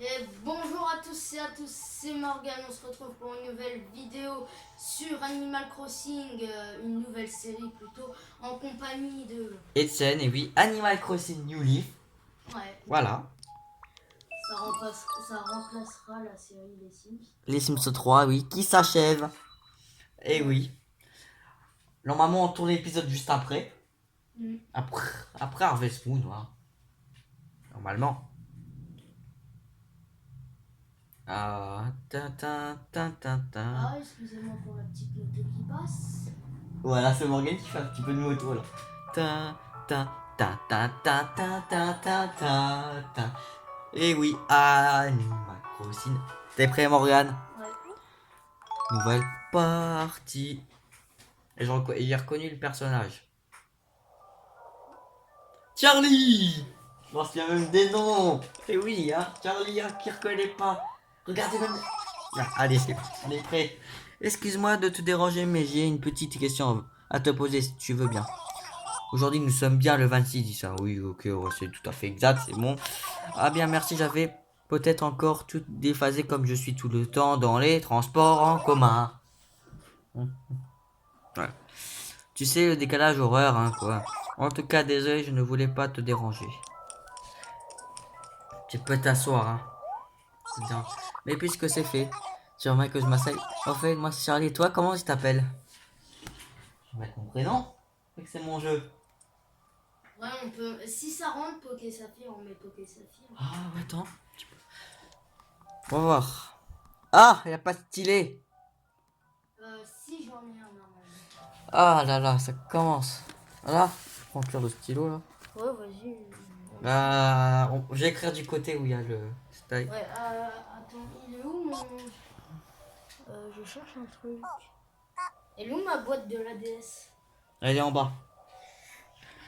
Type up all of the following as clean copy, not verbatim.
Et bonjour à tous et à tous, c'est Morgane, on se retrouve pour une nouvelle vidéo sur Animal Crossing, une nouvelle série plutôt, en compagnie de... Etienne, et oui, Animal Crossing New Leaf. Ouais, Voilà. ça remplacera la série des Sims. Les Sims 3, oui, qui s'achève. Et Ouais. oui. Normalement, on tourne l'épisode juste après. Mm. Après, après Harvest Moon, hein. Normalement. Ah, ta, ta, ta, ta, ta. Ah, excusez-moi pour la petite moto qui passe. Voilà, c'est Morgan qui fait un petit peu de moto là. Ta, ta, ta, ta, ta, ta, ta, ta, ta, ta. Et oui, Animal Crossing. T'es prêt, Morgan? Ouais. Nouvelle partie. Et j'ai reconnu le personnage. Charlie! Je pense qu'il y a même des noms. Et oui, hein, Charlie, hein, qui reconnaît pas. Regardez même. Ah, allez, on est prêt. Excuse-moi de te déranger, mais j'ai une petite question à te poser si tu veux bien. Aujourd'hui, nous sommes bien le 26 dit ça. Oui, ok, ouais, c'est tout à fait exact, c'est bon. Ah bien, merci, j'avais peut-être encore tout déphasé comme je suis tout le temps dans les transports en commun. Ouais. Tu sais, le décalage horaire, hein, quoi. En tout cas, désolé, je ne voulais pas te déranger. Tu peux t'asseoir, hein. C'est bien. Mais puisque c'est fait, tu aimerais que je m'asseye. En fait, moi c'est Charlie. Et toi, comment tu t'appelles? Je vais mettre mon prénom. C'est que c'est mon jeu. Ouais, on peut... Si ça rentre Poké Saphir, on met Poké Saphir. Ah, ouais, attends. On va voir. Ah, il a pas de stylet. Si j'en ai un normalement. Ah là là, ça commence. Voilà. Je prends le stylo là. Ouais, vas-y. Je vais écrire du côté où il y a le style. Ouais, attends, il est où mon... je cherche un truc. Elle est où ma boîte de la DS? Elle est en bas.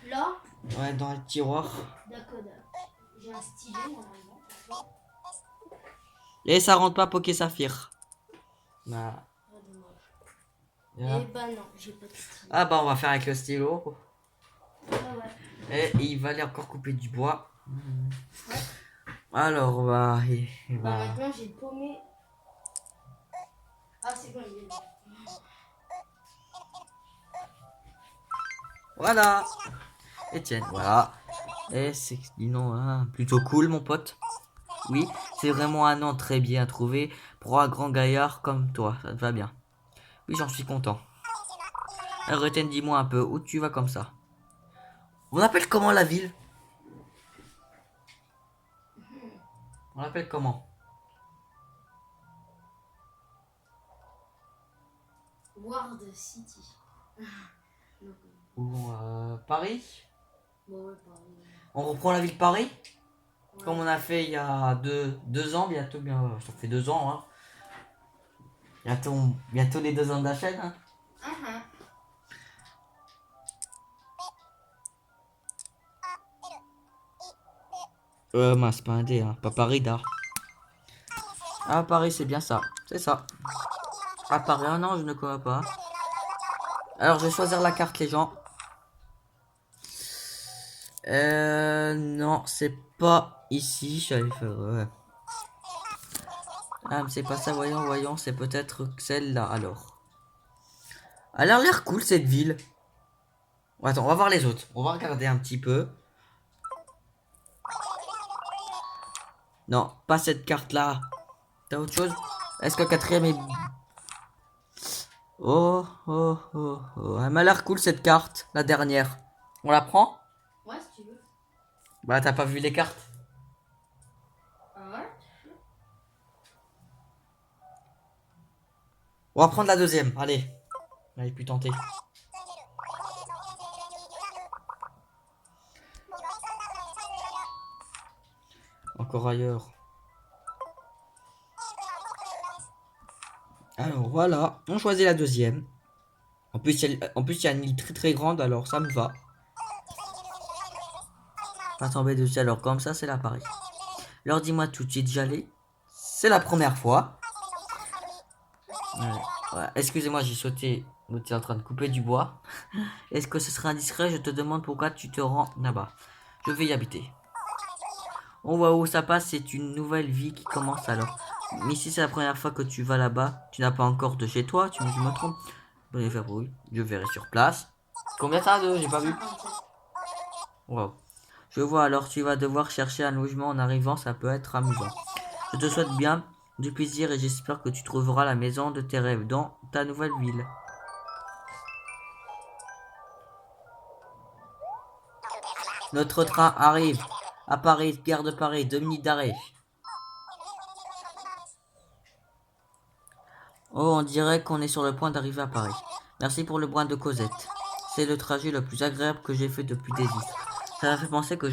Là? Ouais, dans le tiroir. D'accord. J'ai un stylet normalement. Et ça rentre pas Poké Saphir. Bah, Ah, dommage. là. Eh ben non, j'ai pas de stylet. Ah bah on va faire avec le stylo. Ah ouais. Et il va aller encore couper du bois. Ouais. Alors bah, Bah maintenant j'ai paumé. Ah c'est bon, il est là. voilà. Etienne, voilà. Et c'est dis non, hein, plutôt cool mon pote. Oui, c'est vraiment un nom très bien trouvé pour un grand gaillard comme toi. Ça te va bien. Oui, j'en suis content. Alors Etienne, dis-moi un peu où tu vas comme ça. On appelle comment la ville? On l'appelle comment? Ward City. Non. Ou Paris? Bon ouais, pareil. On reprend la ville de Paris? Ouais. Comme on a fait il y a deux ans, bientôt, bien, ça fait 2 ans, hein. Bientôt les 2 ans de la chaîne, hein. Uh-huh. Mince, pas un D, hein, pas Paris, d'art. Ah, Paris, c'est bien ça, c'est ça. Ah, Paris, ah non, je ne connais pas. Alors, je vais choisir la carte, les gens. Non, c'est pas ici, j'allais faire, ouais. Ah, mais c'est pas ça, voyons, c'est peut-être celle-là, alors. Elle a l'air cool, cette ville. Attends, on va voir les autres. On va regarder un petit peu. Non, pas cette carte-là. T'as autre chose? Est-ce que le quatrième est... Oh, oh, oh, oh. Elle m'a l'air cool, cette carte. La dernière. On la prend? Ouais, si tu veux. Bah, t'as pas vu les cartes? Ah ouais? On va prendre la deuxième, allez. Allez, plus tenter. Encore ailleurs. Alors voilà, on choisit la deuxième. En plus, il y a une île très très grande, alors ça me va. Pas tomber dessus, alors comme ça, c'est là pareil. Alors dis-moi tout, tu es déjà allé? C'est la première fois. Ouais, excusez-moi, j'ai sauté. Tu es en train de couper du bois. Est-ce que ce serait indiscret? Je te demande pourquoi tu te rends là-bas. Je vais y habiter. On voit où ça passe, c'est une nouvelle vie qui commence alors. Mais si c'est la première fois que tu vas là-bas, tu n'as pas encore de chez toi, tu me trompes. Bon, faire oui, je verrai sur place. Combien ça de? J'ai pas vu. 57. Wow. Je vois, alors tu vas devoir chercher un logement en arrivant, ça peut être amusant. Je te souhaite bien du plaisir et j'espère que tu trouveras la maison de tes rêves dans ta nouvelle ville. Notre train arrive. À Paris, gare de Paris, 2 minutes d'arrêt. Oh, on dirait qu'on est sur le point d'arriver à Paris. Merci pour le brin de Cosette. C'est le trajet le plus agréable que j'ai fait depuis des années. Ça m'a fait penser que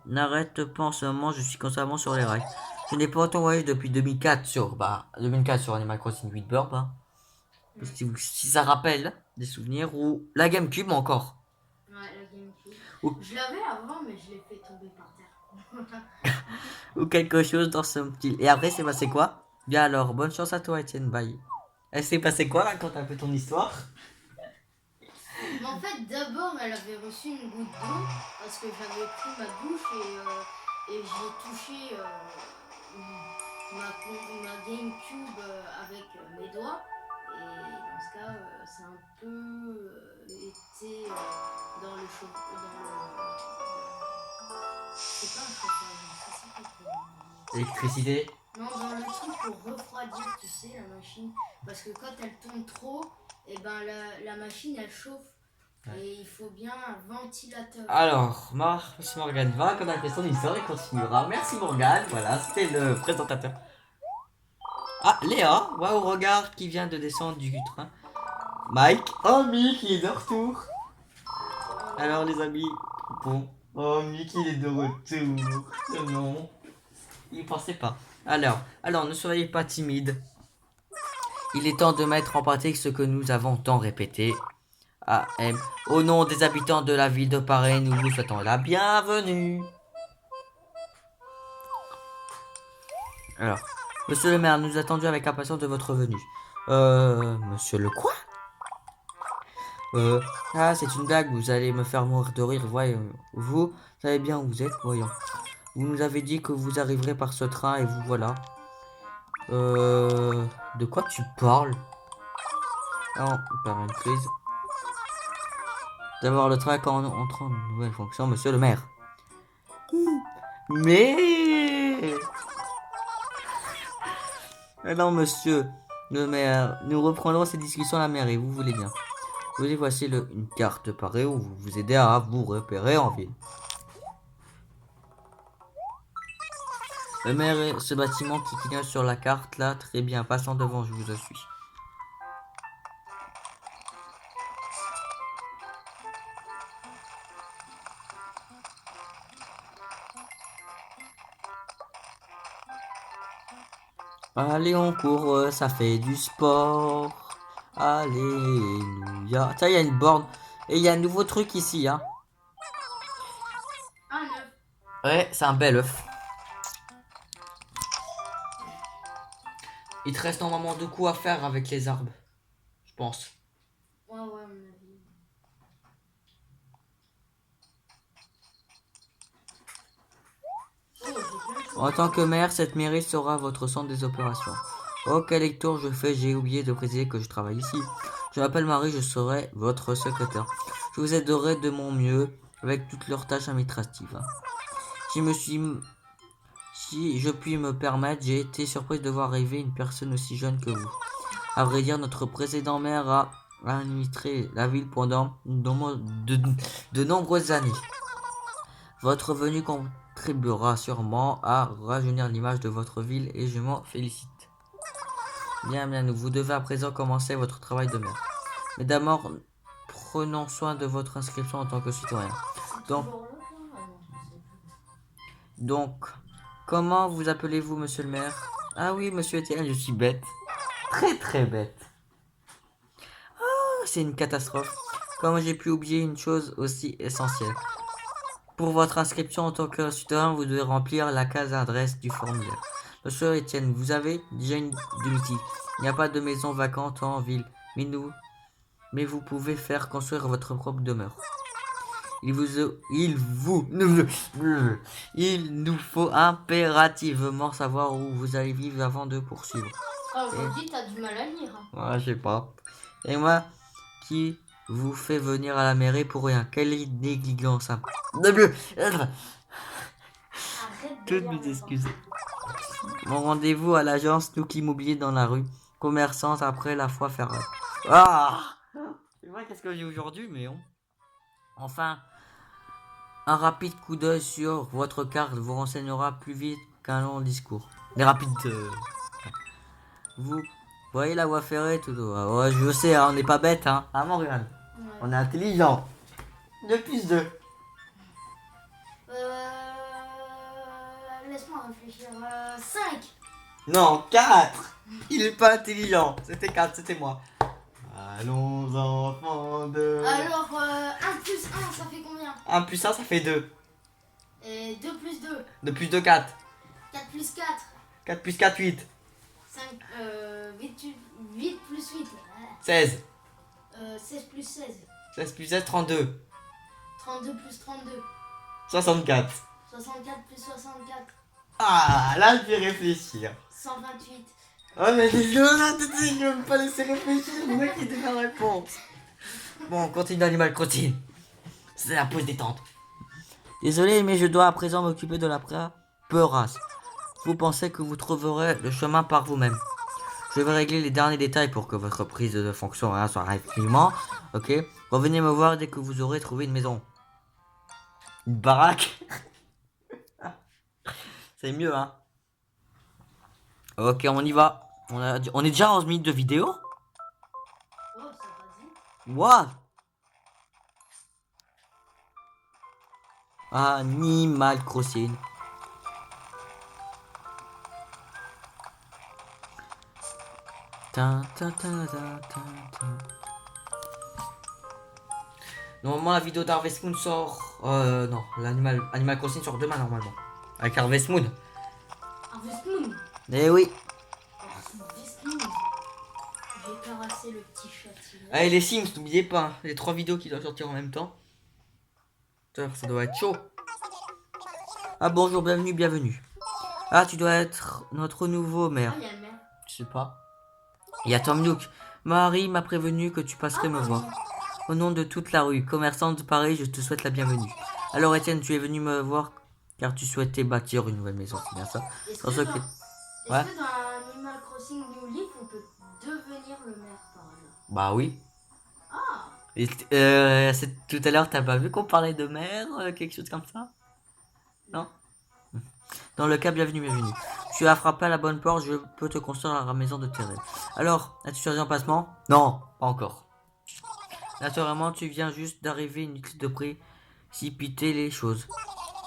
n'arrête pas en ce moment, je suis constamment sur les rails. Je n'ai pas autant voyagé depuis 2004 sur Animal Crossing 8 Burb. Hein. Si ça rappelle des souvenirs, ou la GameCube encore. Ouais, la GameCube. Ou- Je l'avais avant, mais je l'ai fait tomber par terre. Ou quelque chose dans ce style. Et après, c'est passé quoi? Bien alors, bonne chance à toi, Etienne, bye. Elle s'est passé quoi, raconte un peu ton histoire. Mais en fait, d'abord, elle avait reçu une goutte d'eau parce que j'avais pris ma douche et j'ai touché ma GameCube avec mes doigts. Et dans ce cas, ça a un peu été dans le c'est pas un chauffage, ça s'appelle comment? Électricité. Non, dans le truc pour refroidir, tu sais, la machine. Parce que quand elle tourne trop, et ben la machine elle chauffe. Ouais. Et il faut bien un ventilateur. Alors, Monsieur Morgane va raconter son histoire et continuera. Merci Morgane, voilà, c'était le présentateur. Ah, Léa, waouh, regarde qui vient de descendre du train. Mike, oh Mick, il est de retour. Alors les amis, bon, oh Mick, il est de retour. Oh non, il pensait pas. Alors, ne soyez pas timide. Il est temps de mettre en pratique ce que nous avons tant répété. AM. Au nom des habitants de la ville de Paris, nous vous souhaitons la bienvenue. Alors, monsieur le maire, nous attendons avec impatience de votre venue. Monsieur le quoi? C'est une blague, vous allez me faire mourir de rire, voyons. Vous savez bien où vous êtes, voyons. Vous nous avez dit que vous arriverez par ce train et vous voilà. De quoi tu parles? Non, par une crise. D'avoir le train quand on entre en nouvelle fonction, monsieur le maire. Mais... non, monsieur le maire, nous reprendrons ces discussions à la mairie, vous voulez bien. Voici une carte Paris où vous vous aider à vous repérer en ville. Le maire est ce bâtiment qui clignote sur la carte là, très bien, passant devant, je vous suis. Allez, on court, ça fait du sport. Alléluia. Tiens, il y a une borne. Et il y a un nouveau truc ici, hein. Un œuf. Ouais, c'est un bel œuf. Il te reste normalement de quoi faire avec les arbres. Je pense. Ouais, à mon avis. En tant que maire, cette mairie sera votre centre des opérations. Oh, quel tour je fais, j'ai oublié de préciser que je travaille ici. Je m'appelle Marie, je serai votre secrétaire. Je vous aiderai de mon mieux avec toutes leurs tâches administratives. Si je puis me permettre, j'ai été surprise de voir arriver une personne aussi jeune que vous. À vrai dire, notre précédent maire a administré la ville pendant de nombreuses années. Votre venue contribuera sûrement à rajeunir l'image de votre ville et je m'en félicite. Bien, vous devez à présent commencer votre travail de maire. Mais d'abord, prenons soin de votre inscription en tant que citoyen. Donc, comment vous appelez-vous, monsieur le maire? Ah oui, monsieur Etienne, je suis bête. Très bête. Oh, c'est une catastrophe. Comment j'ai pu oublier une chose aussi essentielle? Pour votre inscription en tant que citoyen, vous devez remplir la case adresse du formulaire. Monsieur Etienne, vous avez déjà une domicile. Il n'y a pas de maison vacante en ville, mais vous pouvez faire construire votre propre demeure. il nous faut impérativement savoir où vous allez vivre avant de poursuivre. Aujourd'hui, t'as du mal à lire. Ouais, je sais pas. Et moi, qui vous fait venir à la mairie pour rien? Quelle négligence, hein. Arrête de Toutes lire mes le excuses. temps. Mon rendez-vous à l'agence Nook Immobilier dans la rue. Commerçante après la foi fermée. Ah! C'est vrai qu'est-ce que j'ai aujourd'hui, mais on. Enfin, un rapide coup d'œil sur votre carte vous renseignera plus vite qu'un long discours. Des rapides. Vous voyez la voie ferrée tout droit. Ouais, je sais, hein, on n'est pas bête, hein. Ah, Morgane. Ouais. On est intelligent. 2 plus 2. Laisse-moi réfléchir. 5. Non, 4. Il est pas intelligent. C'était 4, c'était moi. Allons enfants de... Alors, 1 plus 1, ça fait combien? 1 plus 1, ça fait 2. Et 2 plus 2. 2 plus 2, 4. 4 plus 4. 4 plus 4, 8. 5, 8 plus 8. 16. 16 plus 16. 16 plus 16, 32. 32 plus 32. 64. 64 plus 64. Ah, là, je vais réfléchir. 128. Oh, mais je ne veux pas laisser réfléchir. C'est moi qui donne la réponse. Bon, on continue Animal Crossing. C'est la pause détente. Désolé, mais je dois à présent m'occuper de la peurasse. Vous pensez que vous trouverez le chemin par vous-même. Je vais régler les derniers détails pour que votre prise de fonction soit rapidement. Ok. Revenez me voir dès que vous aurez trouvé une maison. Une baraque. C'est mieux, hein. Ok, on y va. On est déjà à 11 minutes de vidéo. Oh, ça va vite. What? Animal Crossing. Normalement, la vidéo d'Harvest Moon sort. Non, Animal Crossing sort demain normalement. Avec Harvest Moon. Harvest Moon. Eh oui. Harvest Moon. J'ai caressé le petit chat. Allez, les Sims, n'oubliez pas. Hein, les 3 vidéos qui doivent sortir en même temps. Ça doit être chaud. Ah, bonjour, bienvenue. Ah, tu dois être notre nouveau maire. Ah, il y a le maire. Je sais pas. Il y a Tom Nook. Marie m'a prévenu que tu passerais me voir. Au nom de toute la rue, commerçante de Paris, je te souhaite la bienvenue. Alors Étienne, tu es venu me voir car tu souhaitais bâtir une nouvelle maison, c'est bien ça? Est-ce Dans que, ce dans, que- est-ce Ouais. que dans Animal Crossing New Leaf, on peut devenir le maire par hasard? Bah oui. Ah, Et, tout à l'heure, t'as pas vu qu'on parlait de maire, quelque chose comme ça? Non? Dans le cas, bienvenue. Tu as frappé à la bonne porte, je peux te construire la maison de tes rêves. Alors, as-tu choisi un placement? Non, pas encore. Naturellement, tu viens juste d'arriver, inutile de précipiter les choses.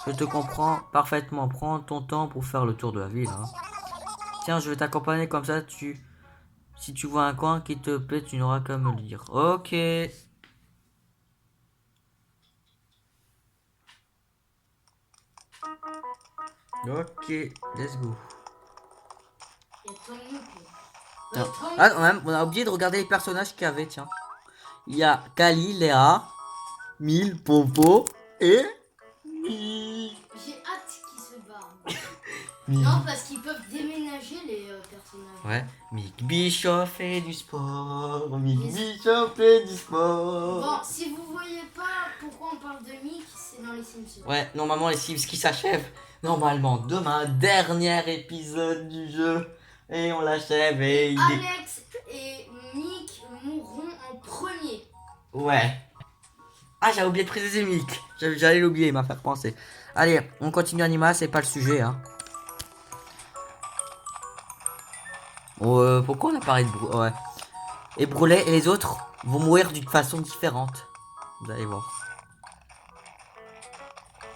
Je te comprends parfaitement. Prends ton temps pour faire le tour de la ville. Hein. Tiens, je vais t'accompagner comme ça. Si tu vois un coin qui te plaît, tu n'auras qu'à me le dire. Ok. Ok, let's go. il y a Tom Nook. Non. Tom Ah, on a oublié de regarder les personnages qu'il y avait, tiens. Il y a Kali, Léa, Mille, Popo et... J'ai hâte qu'ils se barrent. Mick. Non, parce qu'ils peuvent déménager les personnages. Ouais, Mick Bischoff fait du sport. Mick Les- Bischoff fait du sport. Bon, si vous voyez pas pourquoi on parle de Mick, c'est dans les Simpsons. Ouais, normalement les Sims qui s'achèvent. Normalement, demain, dernier épisode du jeu. Et on l'achève et il est... Alex et Mick mourront en premier. Ouais. Ah, j'ai oublié de préciser Mick. J'allais l'oublier, il m'a fait penser. Allez, on continue Anima, c'est pas le sujet, hein. Oh, pourquoi on a parlé de Brûlé? Ouais. Et Brûlé et les autres vont mourir d'une façon différente. Vous allez voir.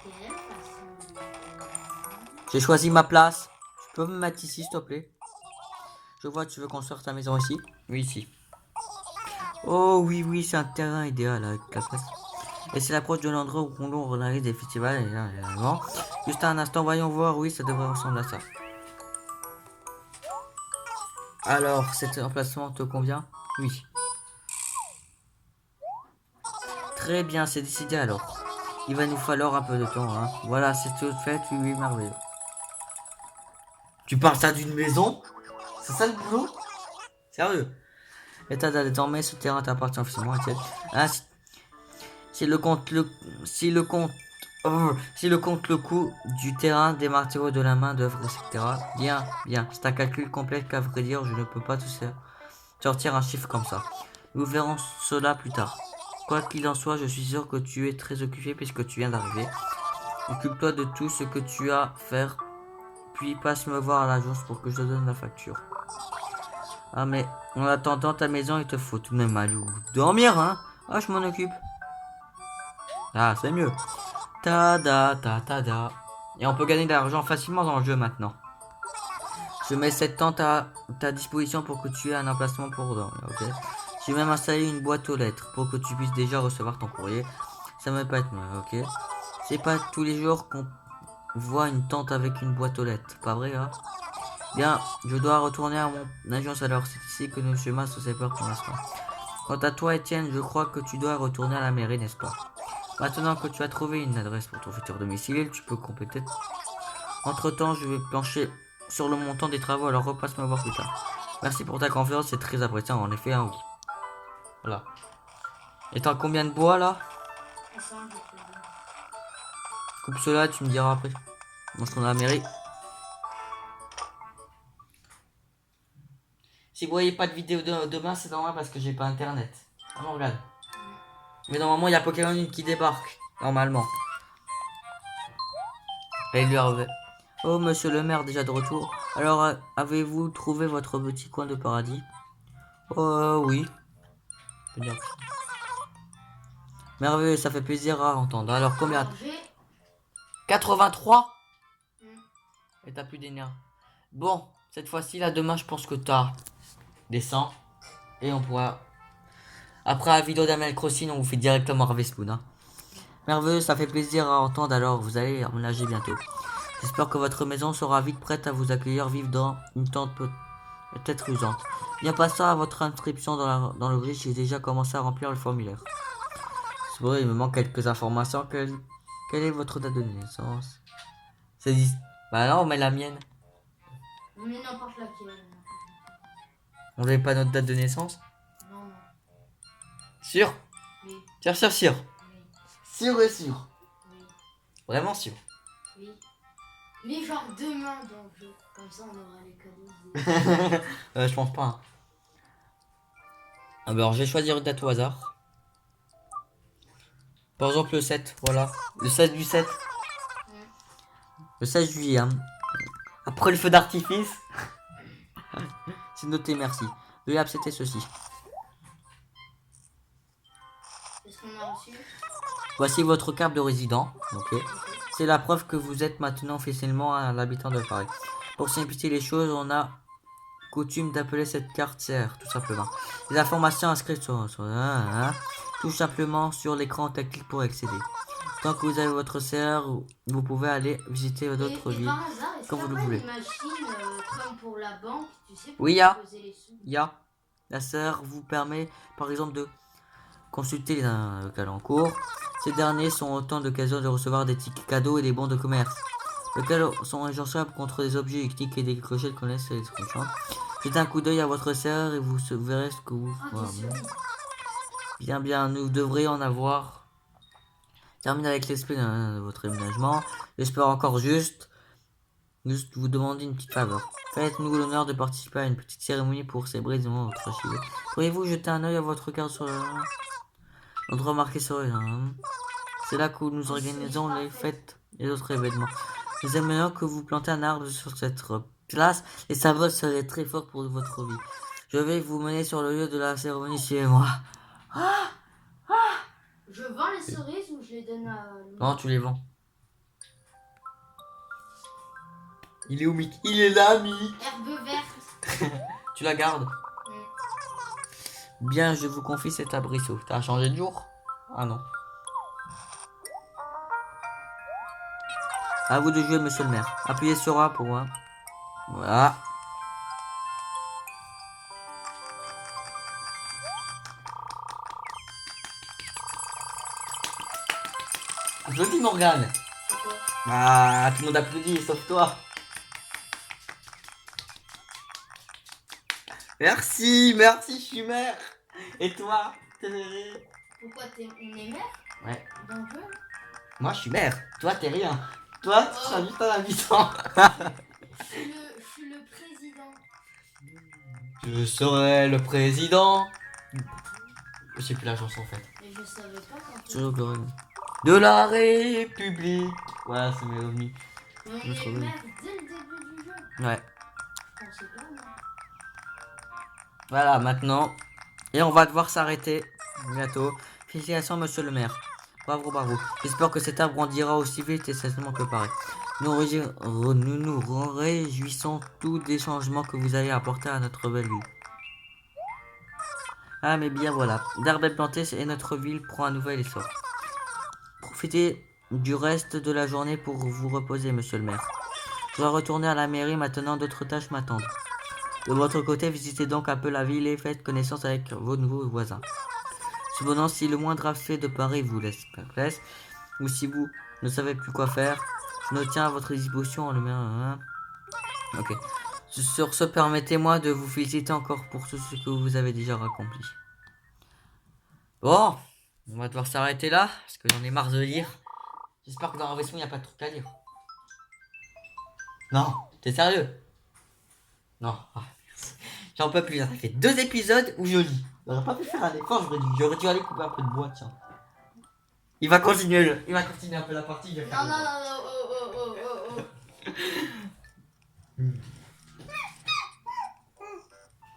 Quelle façon? J'ai choisi ma place. Tu peux me mettre ici, s'il te plaît? Je vois, tu veux construire ta maison ici? Oui, ici. Oh oui, c'est un terrain idéal avec la place. Et c'est l'approche de l'endroit où on organise des festivals. Juste un instant, voyons voir. Oui, ça devrait ressembler à ça. Alors, cet emplacement te convient? Oui. Très bien, c'est décidé alors. Il va nous falloir un peu de temps, hein. Voilà, c'est tout fait, oui, oui, merveilleux. Tu parles ça d'une maison? C'est ça le boulot? Sérieux? État désormais, ce terrain t'appartient officiellement, Étienne. Ah, si le compte le... Si le compte... Oh, si le compte le coût du terrain, des matériaux de la main d'œuvre, etc. Bien, bien. C'est un calcul complet qu'à vrai dire, je ne peux pas sortir un chiffre comme ça. Nous verrons cela plus tard. Quoi qu'il en soit, je suis sûr que tu es très occupé puisque tu viens d'arriver. Occupe-toi de tout ce que tu as à faire, puis passe me voir à l'agence pour que je te donne la facture. Ah mais, en attendant ta maison, il te faut tout de même aller dormir, hein. Ah, je m'en occupe. Ah, c'est mieux. Tada, ta, tada. Et on peut gagner de l'argent facilement dans le jeu maintenant. Je mets cette tente à ta disposition pour que tu aies un emplacement pour dormir, ok. J'ai même installé une boîte aux lettres pour que tu puisses déjà recevoir ton courrier. Ça me peut être mieux, ok. C'est pas tous les jours qu'on voit une tente avec une boîte aux lettres, pas vrai, hein. Bien, je dois retourner à mon agence alors, c'est ici que nos chemins se séparent pour l'instant. Quant à toi, Étienne, je crois que tu dois retourner à la mairie, n'est-ce pas? Maintenant que tu as trouvé une adresse pour ton futur domicile, tu peux compléter. Entre-temps, je vais plancher sur le montant des travaux, alors repasse me voir plus tard. Merci pour ta confiance, c'est très appréciant, en effet, hein, oui. Voilà. Et t'as combien de bois, là? Coupe cela, tu me diras après. Moi, je tourne à la mairie. Si vous voyez pas de vidéo demain, c'est normal parce que j'ai pas internet. Ah non, regarde. Mais normalement, il y a Pokémon qui débarque. Normalement. Et il lui arrive. Oh, monsieur le maire, déjà de retour. Alors, avez-vous trouvé votre petit coin de paradis? Oh, oui. Merveilleux, ça fait plaisir à entendre. Alors, combien? 83? Et t'as plus d'énergie. Bon, cette fois-ci, là, demain, je pense que t'as des 100. Et on pourra... Après la vidéo d'Animal Crossing, on vous fait directement Harvest Moon, hein. Merveilleux, ça fait plaisir à entendre, alors vous allez emménager bientôt. J'espère que votre maison sera vite prête à vous accueillir, vivre dans une tente peut-être usante. Bien passant à votre inscription dans le registre, j'ai déjà commencé à remplir le formulaire. C'est vrai, il me manque quelques informations. Quelle est votre date de naissance? C'est 10. Bah non, on met la mienne. Mais n'importe laquelle. On n'avait pas notre date de naissance? Non, non. Sûr? Oui. Sûr, sûr, sûr. Oui. Sûr et sûr. Oui. Vraiment sûr. Oui. Mais genre demain dans le jeu. Comme ça on aura les cadeaux. Je pense pas, hein. Alors, je vais choisir une date au hasard. Par exemple, le 7, voilà. Le 16 du 7. Le 16 juillet, hein. Après le feu d'artifice. C'est noté, merci. Veuillez accepter ceci. Est-ce qu'on a reçu? Voici votre carte de résident. Ok. C'est la preuve que vous êtes maintenant officiellement un habitant de Paris. Pour simplifier les choses, on a coutume d'appeler cette carte CR, tout simplement. Les informations inscrites tout simplement sur l'écran tactile pour accéder. Tant que vous avez votre CR, vous pouvez aller visiter d'autres villes quand vous le voulez. Une machine comme pour la banque, tu sais, pour Oui, poser les sous. La CR vous permet, par exemple, de consulter les locales en cours. Ces derniers sont autant d'occasions de recevoir des tickets cadeaux et des bons de commerce, lesquels sont échangeables contre des objets électriques et des clochettes qu'on laisse les screenshots. Jetez un coup d'œil à votre serre et vous verrez ce que vous... Bien, nous devrions en avoir terminé avec l'esprit de votre aménagement. J'espère encore juste vous demander une petite faveur. Faites-nous l'honneur de participer à une petite cérémonie pour célébrer votre archive. Pourriez-vous jeter un œil à votre carte sur l'endroit marqué sur le... C'est là que nous organisons les fêtes et autres événements. Nous aimerions que vous plantez un arbre sur cette place et ça va serait très fort pour votre vie. Je vais vous mener sur le lieu de la cérémonie, suivez-moi. Je vends les cerises ou je les donne à... Non, tu les vends. Il est où, Mick? Il est là, Mick. Herbe verte. Tu la gardes? Bien, je vous confie cet abrisseau. T'as changé de jour? Ah non. À vous de jouer, monsieur le maire. Appuyez sur A pour moi. Voilà. Joli Morgane. Pourquoi? Ah, tout le monde applaudit, sauf toi. Merci, merci, je suis mère. Et toi, Thérèse? Pourquoi on est mère Ouais. dans le jeu? Moi, je suis mère. Toi, t'es rien. Toi, tu seras juste un habitant. Je suis le président. Je serai le président. Je sais plus la chanson en fait. Mais je savais pas quand Toujours glorieux. De la République. Voilà, c'est mes revenus. Mais on Je est trouve. mère dès le début du jeu. Ouais. Je pensais pas, moi. Voilà, maintenant. Et on va devoir s'arrêter bientôt. Félicitations, monsieur le maire. Bravo, bravo. J'espère que cet arbre grandira aussi vite et certainement que pareil. Nous réjouissons tous des changements que vous allez apporter à notre belle ville. Ah, mais bien voilà. D'arbres plantés et notre ville prend un nouvel essor. Profitez du reste de la journée pour vous reposer, monsieur le maire. Je dois retourner à la mairie maintenant, d'autres tâches m'attendent. De votre côté, visitez donc un peu la ville et faites connaissance avec vos nouveaux voisins. Cependant, si le moindre aspect de Paris vous laisse perplexe, ou si vous ne savez plus quoi faire, je me tiens à votre disposition en le main. Ok. Sur ce, permettez-moi de vous féliciter encore pour tout ce que vous avez déjà accompli. Bon, on va devoir s'arrêter là, parce que j'en ai marre de lire. J'espère que dans la version, il n'y a pas de truc à lire. Non, t'es sérieux? Non, ah, merci. J'en peux plus, ça fait 2 épisodes où je lis. J'aurais pas pu faire un effort, j'aurais dû aller couper un peu de bois, tiens. Il va continuer un peu la partie. Non, non, non, non, oh.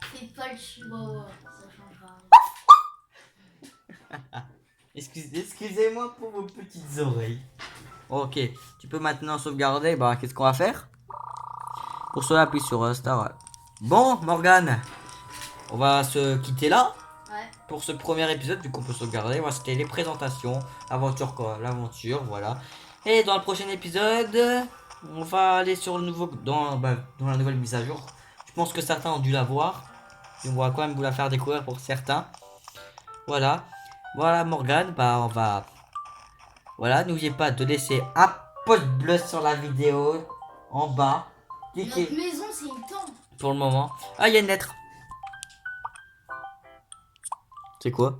Fais pas le chihuahua, ça changera rien. Excusez-moi pour vos petites oreilles. Ok, tu peux maintenant sauvegarder. Bah, qu'est-ce qu'on va faire? Pour cela, appuie sur Star. Bon, Morgane, on va se quitter là. Ouais. Pour ce premier épisode, du coup, on peut sauvegarder. Voilà, c'était les présentations. Aventure quoi? L'aventure, voilà. Et dans le prochain épisode, on va aller sur le nouveau. Dans la nouvelle mise à jour. Je pense que certains ont dû la voir. On va quand même vous la faire découvrir pour certains. Voilà. Voilà, Morgane, bah, on va. Voilà, n'oubliez pas de laisser un pouce bleu sur la vidéo en bas. Notre Cliquez maison, c'est une tente. pour le moment. Ah, il y a une lettre. C'est quoi?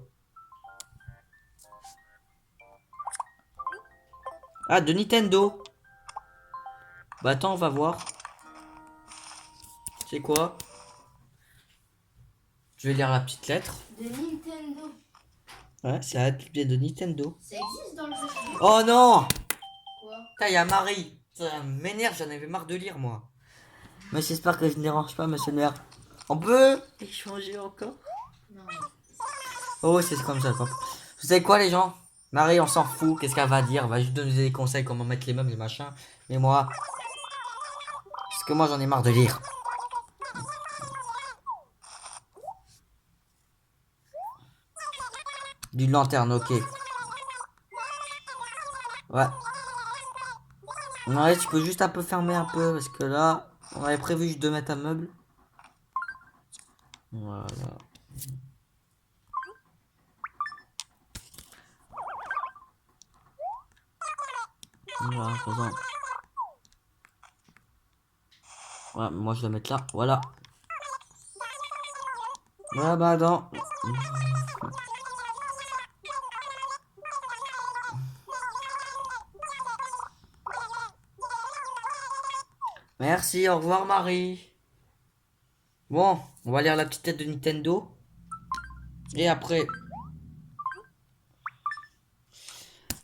Ah, de Nintendo. Bah attends, on va voir. C'est quoi? Je vais lire la petite lettre. De Nintendo. Ouais, c'est la lettre de Nintendo. Ça existe dans le jeu. Oh non! Quoi? Putain, il y a Marie. Ça m'énerve, j'en avais marre de lire, moi. Mais j'espère que je ne dérange pas, monsieur le maire. On peut échanger encore? Non. Oh, c'est comme ça. Vous savez quoi, les gens? Marie, on s'en fout. Qu'est-ce qu'elle va dire? Elle va juste donner des conseils, comment mettre les meubles et machin. Mais moi... Parce que moi, j'en ai marre de lire. D'une lanterne, ok. Ouais. Ouais, tu peux juste un peu fermer un peu. Parce que là, on avait prévu juste de mettre un meuble. Voilà. Voilà, faisant. Voilà, moi je dois mettre là. Voilà. Voilà, bah non. Merci, au revoir Marie. Bon, on va lire la petite tête de Nintendo. Et après...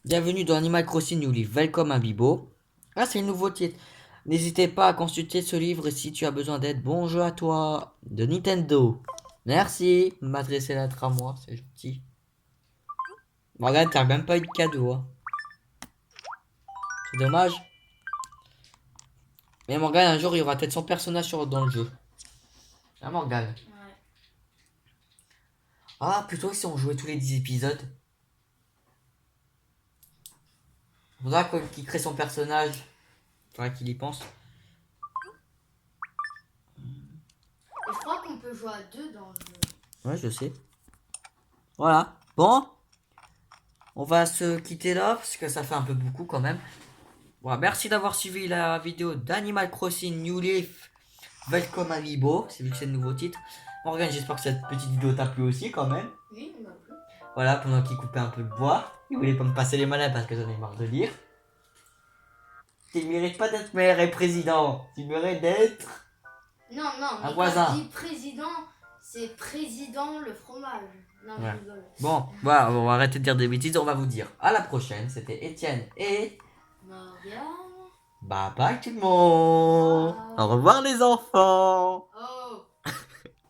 Bienvenue dans Animal Crossing New Leaf. Welcome à Bibo. Ah, c'est une nouveauté. N'hésitez pas à consulter ce livre si tu as besoin d'aide. Bonjour à toi. De Nintendo. Merci de m'adresser la lettre à moi. C'est gentil. Morgane, t'as même pas eu de cadeau. Hein. C'est dommage. Mais Morgane, un jour, il y aura peut-être son personnage dans le jeu. Ah, Morgane. Ouais. Ah, plutôt si on jouait tous les 10 épisodes. Faudra qu'il crée son personnage. Faudra qu'il y pense. Et je crois qu'on peut jouer à 2 dans le jeu. Ouais, je sais. Voilà. Bon. On va se quitter là parce que ça fait un peu beaucoup quand même. Voilà, merci d'avoir suivi la vidéo d'Animal Crossing New Leaf. Welcome à Vibo, c'est vu que c'est le nouveau titre. Morgane, j'espère que cette petite vidéo t'a plu aussi quand même. Oui, il m'a plu. Voilà, pendant qu'il coupait un peu de bois. Il voulait pas me passer les malins parce que j'en ai marre de lire. Tu ne mérites pas d'être maire et président. Tu mérites d'être... Non, un mais voisin. quand je dis président, c'est président le fromage. Non, Ouais. je rigole. Bon, voilà, on va arrêter de dire des bêtises. On va vous dire à la prochaine. C'était Étienne et... Morgane. Bye bye tout le monde. Bye. Au revoir les enfants. Oh.